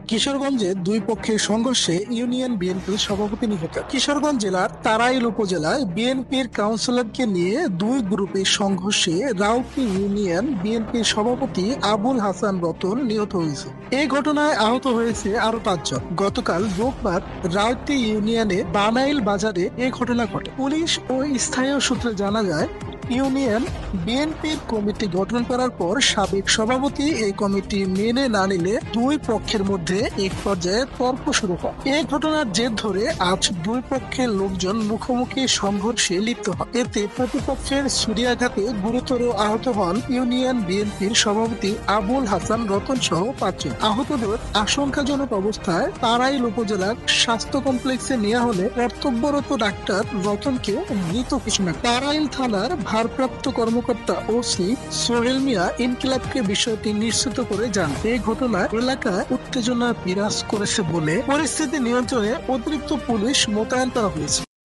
কিশোরগঞ্জে দুই পক্ষের সংঘর্ষে ইউনিয়ন বিএনপির সভাপতি নিহত। কিশোরগঞ্জ জেলার তাড়াইল উপজেলায় বিএনপির কাউন্সিলরকে নিয়ে দুই গ্রুপের সংঘর্ষে রাউতি ইউনিয়ন বিএনপির সভাপতি আবুল হাসান রতন নিহত হয়েছে। এই ঘটনায় আহত হয়েছে আরো 5 জন। গতকাল রোববার রাউতি ইউনিয়নে বানাইল বাজারে এই ঘটনা ঘটে। পুলিশ ও স্থানীয় সূত্রে জানা যায়, ইউনিয়ন বিএনপির কমিটি গঠন করার পর সাবেক সভাপতি এই কমিটি মেনে না নিলে দুই পক্ষের মধ্যে এক পর্যায়ে তর্ক শুরু হয়। এই ঘটনার জের ধরে আজ দুই পক্ষের লোকজন মুখোমুখি সংঘর্ষে লিপ্ত হয়। এতে প্রতিপক্ষের ছুরিয়াঘাতে গুরুতর আহত হন ইউনিয়ন বিএনপির সভাপতি আবুল হাসান রতন সহ 5 জন। আহতদের আশঙ্কাজনক অবস্থায় তাড়াইল উপজেলার স্বাস্থ্য কমপ্লেক্সে নেওয়া হলে কর্তব্যরত ডাক্তার রতনকে মৃত ঘোষণা করেন। তাড়াইল থানার ভারপ্রাপ্ত কর্মকর্তা ওসি সোহেল মিয়া ইনকিলাবকে বিষয়টি নিশ্চিত করে যান। এই ঘটনায় এলাকায় উত্তেজনা বিরাজ করেছে বলে পরিস্থিতি নিয়ন্ত্রণে অতিরিক্ত পুলিশ মোতায়েন করা হয়েছে।